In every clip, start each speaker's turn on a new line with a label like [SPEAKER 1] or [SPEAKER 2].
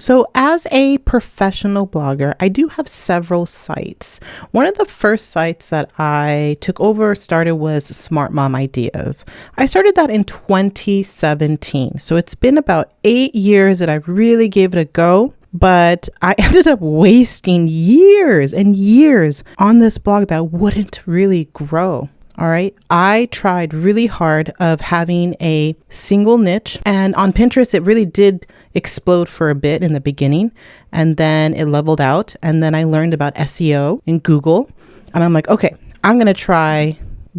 [SPEAKER 1] So as a professional blogger, I do have several sites. One of the first sites that I took over started was Smart Mom Ideas. I started that in 2017. So it's been about 8 years that I've really gave it a go. But I ended up wasting years and years on this blog that wouldn't really grow. All right. I tried really hard of having a single niche, and on Pinterest, it really did explode for a bit in the beginning, and then it leveled out. And then I learned about SEO in Google, and I'm like, okay, I'm going to try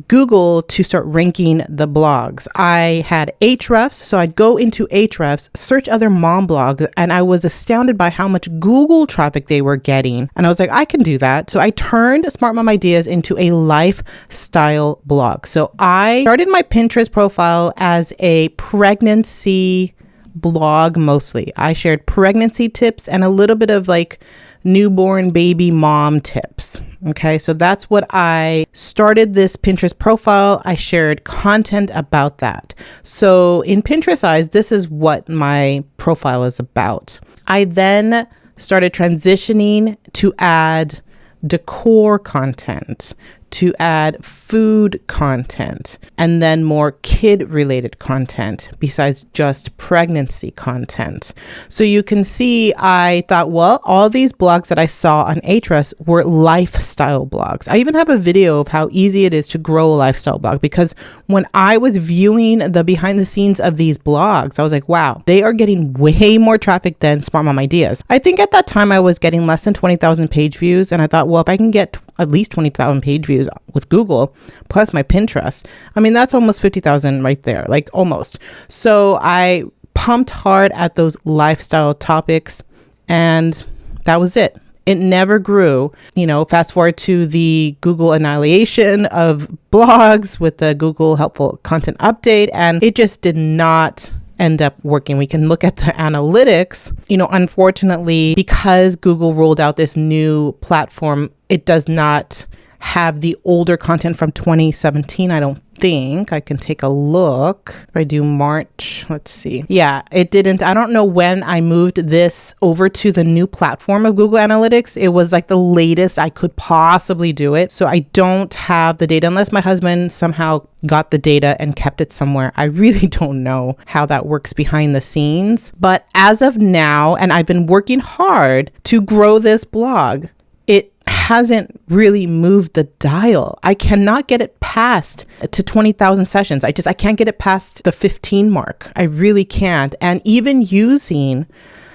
[SPEAKER 1] Google to start ranking the blogs. I had Ahrefs, so I'd go into Ahrefs, search other mom blogs, and I was astounded by how much Google traffic they were getting. And I was like, I can do that. So I turned Smart Mom Ideas into a lifestyle blog. So I started my Pinterest profile as a pregnancy blog mostly. I shared pregnancy tips and a little bit of like newborn baby mom tips. Okay, so that's what I started this Pinterest profile. I shared content about that. So in Pinterest eyes, this is what my profile is about. I then started transitioning to add decor content, to add food content, and then more kid-related content besides just pregnancy content. So you can see, I thought, well, all these blogs that I saw on Ahrefs were lifestyle blogs. I even have a video of how easy it is to grow a lifestyle blog, because when I was viewing the behind the scenes of these blogs, I was like, wow, they are getting way more traffic than Smart Mom Ideas. I think at that time I was getting less than 20,000 page views, and I thought, well, if I can get at least 20,000 page views with Google plus my Pinterest, I mean, that's almost 50,000 right there, like almost. So I pumped hard at those lifestyle topics, and that was it. It never grew. You know, fast forward to the Google annihilation of blogs with the Google helpful content update, and it just did not end up working. We can look at the analytics. You know, unfortunately, because Google rolled out this new platform, it does not have the older content from 2017. I don't think. I can take a look. If I do March, let's see. Yeah, it didn't. I don't know when I moved this over to the new platform of Google Analytics. It was like the latest I could possibly do it. So I don't have the data unless my husband somehow got the data and kept it somewhere. I really don't know how that works behind the scenes. But as of now, and I've been working hard to grow this blog, it hasn't really moved the dial. I cannot get it past to 20,000 sessions. I can't get it past the 15 mark. I really can't. And even using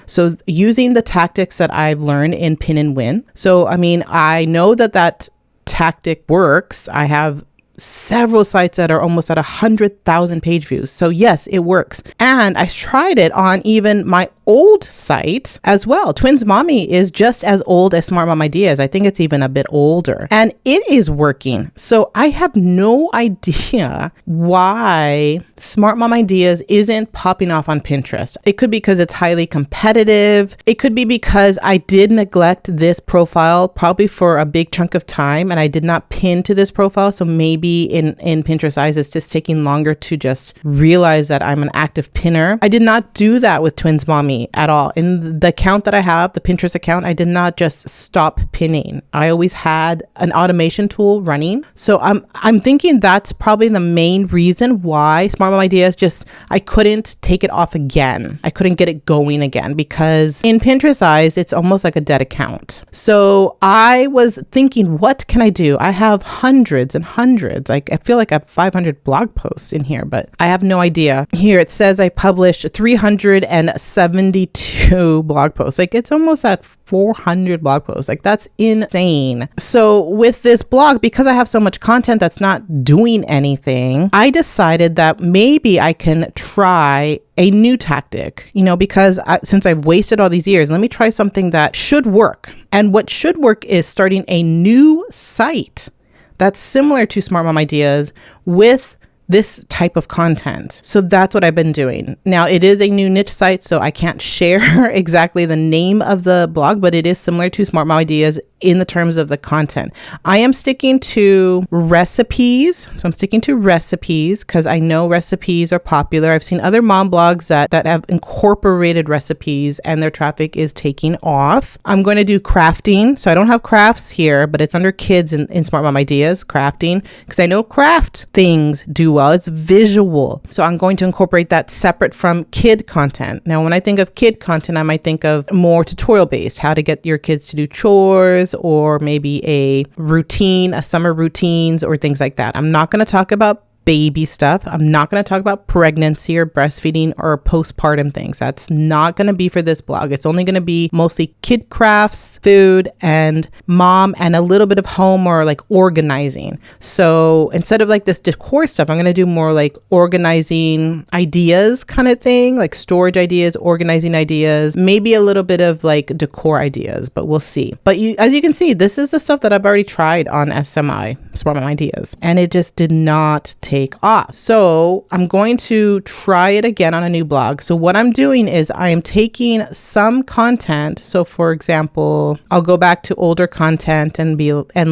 [SPEAKER 1] the tactics that I've learned in Pin and Win. So, I mean, I know that tactic works. I have several sites that are almost at 100,000 page views. So yes, it works. And I tried it on even my old site as well. Twins Mommy is just as old as Smart Mom Ideas. I think it's even a bit older, and it is working. So I have no idea why Smart Mom Ideas isn't popping off on Pinterest. It could be because it's highly competitive. It could be because I did neglect this profile probably for a big chunk of time, and I did not pin to this profile. So maybe in Pinterest eyes, it's just taking longer to just realize that I'm an active pinner. I did not do that with Twins Mommy at all. In the account that I have, the Pinterest account, I did not just stop pinning. I always had an automation tool running. So I'm thinking that's probably the main reason why Smart Mom Ideas I couldn't take it off again. I couldn't get it going again, because in Pinterest eyes, it's almost like a dead account. So I was thinking, what can I do? I have hundreds and hundreds. Like, I feel like I have 500 blog posts in here, but I have no idea. Here it says I published 372 blog posts. Like, it's almost at 400 blog posts. Like, that's insane. So with this blog, because I have so much content that's not doing anything, I decided that maybe I can try a new tactic, because since I've wasted all these years, let me try something that should work. And what should work is starting a new site that's similar to Smart Mom Ideas with this type of content. So that's what I've been doing. Now, it is a new niche site, so I can't share exactly the name of the blog, but it is similar to Smart Mom Ideas in the terms of the content. I am sticking to recipes. So I'm sticking to recipes because I know recipes are popular. I've seen other mom blogs that have incorporated recipes and their traffic is taking off. I'm going to do crafting. So I don't have crafts here, but it's under kids in Smart Mom Ideas, crafting, because I know craft things do well. It's visual. So I'm going to incorporate that separate from kid content. Now, when I think of kid content, I might think of more tutorial based, how to get your kids to do chores or maybe a routine, a summer routines or things like that. I'm not going to talk about baby stuff. I'm not going to talk about pregnancy or breastfeeding or postpartum things. That's not going to be for this blog. It's only going to be mostly kid crafts, food, and mom, and a little bit of home or like organizing. So instead of like this decor stuff, I'm going to do more like organizing ideas kind of thing, like storage ideas, organizing ideas, maybe a little bit of like decor ideas, but we'll see. But as you can see, this is the stuff that I've already tried on SMI, Smart Mom Ideas, and it just did not take off. So I'm going to try it again on a new blog. So what I'm doing is I am taking some content. So for example, I'll go back to older content and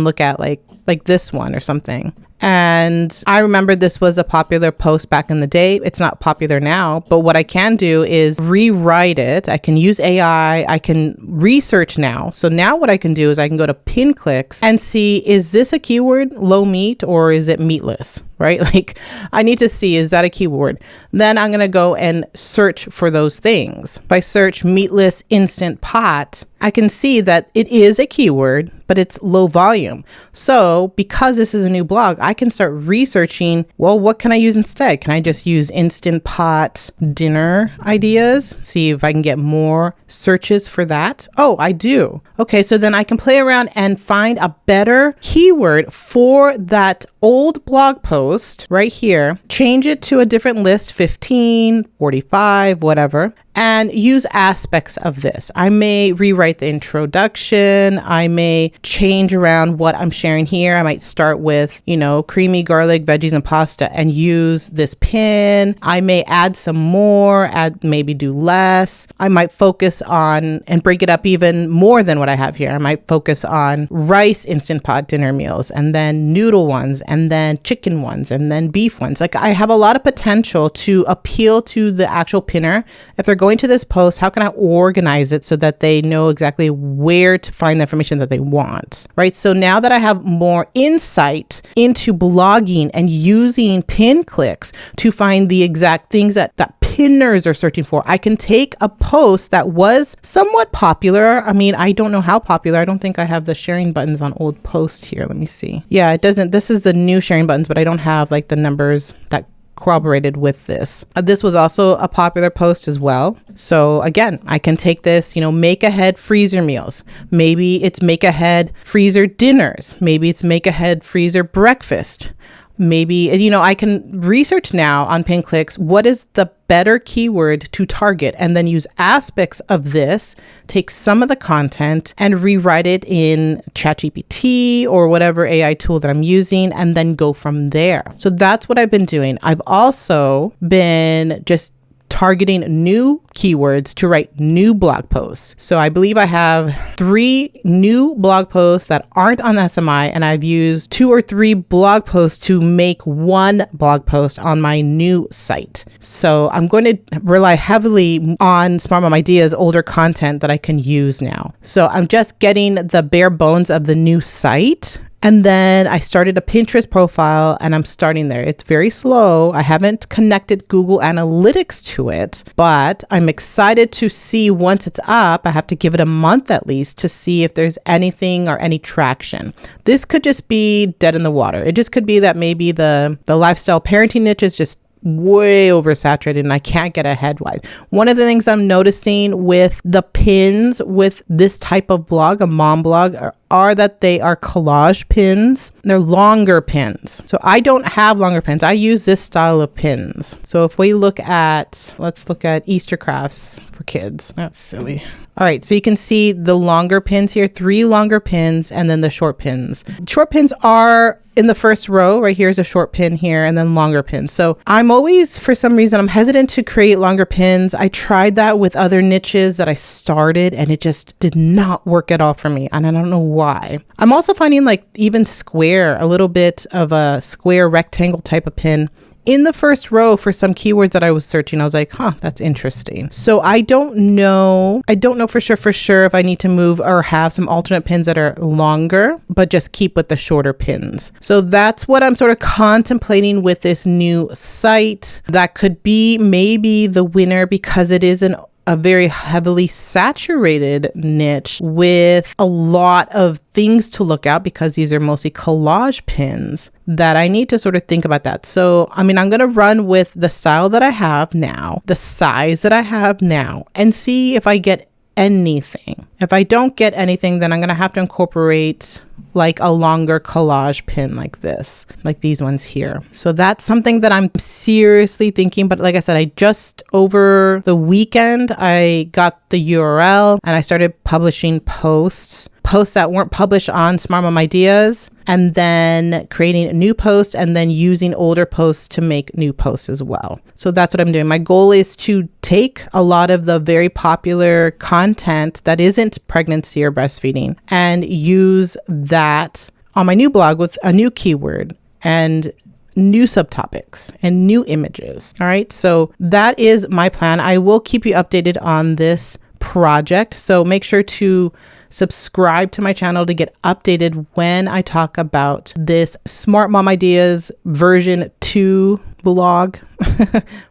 [SPEAKER 1] look at like this one or something. And I remember this was a popular post back in the day. It's not popular now, but what I can do is rewrite it. I can use AI. I can research now. So now what I can do is I can go to pin clicks and see, is this a keyword, low meat, or is it meatless? Right? Like I need to see, is that a keyword? Then I'm going to go and search for those things. If I search meatless instant pot, I can see that it is a keyword, but it's low volume. So because this is a new blog, I can start researching, well, what can I use instead? Can I just use instant pot dinner ideas? See if I can get more searches for that. Oh, I do. Okay, so then I can play around and find a better keyword for that old blog post right here, change it to a different list, 15, 45, whatever, and use aspects of this. I may rewrite the introduction. I may change around what I'm sharing here. I might start with, creamy garlic, veggies, and pasta and use this pin. I may add some more, maybe do less. I might focus on and break it up even more than what I have here. I might focus on rice instant pot dinner meals, and then noodle ones, and then chicken ones, and then beef ones. Like I have a lot of potential to appeal to the actual pinner. If they're going to this post, how can I organize it so that they know exactly where to find the information that they want, right? So now that I have more insight into blogging and using pin clicks to find the exact things that pinners are searching for, I can take a post that was somewhat popular. I mean, I don't know how popular. I don't think I have the sharing buttons on old post here. Let me see. Yeah, it doesn't. This is the new sharing buttons, but I don't have like the numbers that corroborated with this. This was also a popular post as well. So again, I can take this, make ahead freezer meals. Maybe it's make ahead freezer dinners. Maybe it's make ahead freezer breakfast. Maybe, I can research now on pin clicks, what is the better keyword to target, and then use aspects of this, take some of the content and rewrite it in ChatGPT or whatever AI tool that I'm using, and then go from there. So that's what I've been doing. I've also been just targeting new keywords to write new blog posts. So I believe I have 3 new blog posts that aren't on SMI, and I've used 2 or 3 blog posts to make one blog post on my new site. So I'm going to rely heavily on Smart Mom Ideas, older content that I can use now. So I'm just getting the bare bones of the new site. And then I started a Pinterest profile, and I'm starting there. It's very slow. I haven't connected Google Analytics to it, but I'm excited to see once it's up. I have to give it a month at least to see if there's anything or any traction. This could just be dead in the water. It just could be that maybe the lifestyle parenting niche is just way oversaturated and I can't get ahead wise. One of the things I'm noticing with the pins with this type of blog, a mom blog, are that they are collage pins. They're longer pins. So I don't have longer pins. I use this style of pins. So if we let's look at Easter crafts for kids. That's silly. All right, so you can see the longer pins here, 3 longer pins, and then the short pins. Short pins are in the first row. Right here is a short pin here, and then longer pins. So I'm always, for some reason, I'm hesitant to create longer pins. I tried that with other niches that I started, and it just did not work at all for me. And I don't know why. I'm also finding like even square, a little bit of a square rectangle type of pin in the first row for some keywords that I was searching. I was like, huh, that's interesting. So I don't know for sure if I need to move or have some alternate pins that are longer, but just keep with the shorter pins. So that's what I'm sort of contemplating with this new site. That could be maybe the winner because it is a very heavily saturated niche with a lot of things to look at, because these are mostly collage pins that I need to sort of think about that. So, I mean, I'm going to run with the style that I have now, the size that I have now, and see if I get anything. If I don't get anything, then I'm going to have to incorporate like a longer collage pin like this, like these ones here. So that's something that I'm seriously thinking. But like I said, I just over the weekend, I got the URL and I started publishing posts that weren't published on Smart Mom Ideas, and then creating a new post and then using older posts to make new posts as well. So that's what I'm doing. My goal is to take a lot of the very popular content that isn't pregnancy or breastfeeding and use that on my new blog with a new keyword and new subtopics and new images. All right. So that is my plan. I will keep you updated on this project. So make sure to subscribe to my channel to get updated when I talk about this Smart Mom Ideas version 2 blog,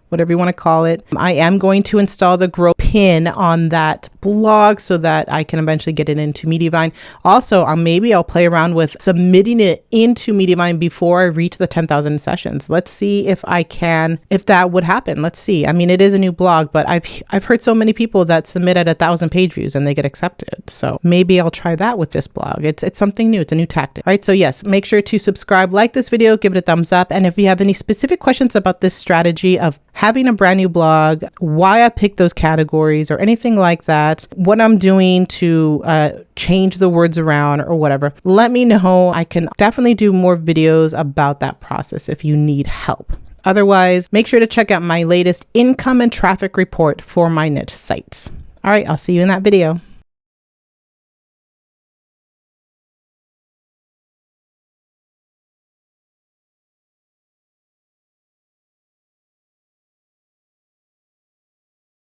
[SPEAKER 1] whatever you want to call it. I am going to install the Grow pin on that blog so that I can eventually get it into Mediavine. Also, maybe I'll play around with submitting it into Mediavine before I reach the 10,000 sessions. Let's see if I can, if that would happen. Let's see. I mean, it is a new blog, but I've heard so many people that submit at 1,000 page views and they get accepted. So maybe I'll try that with this blog. It's something new. It's a new tactic. All right. So yes, make sure to subscribe, like this video, give it a thumbs up. And if you have any specific questions about this strategy of having a brand new blog, why I picked those categories or anything like that, what I'm doing to change the words around or whatever, let me know. I can definitely do more videos about that process if you need help. Otherwise, make sure to check out my latest income and traffic report for my niche sites. All right, I'll see you in that video.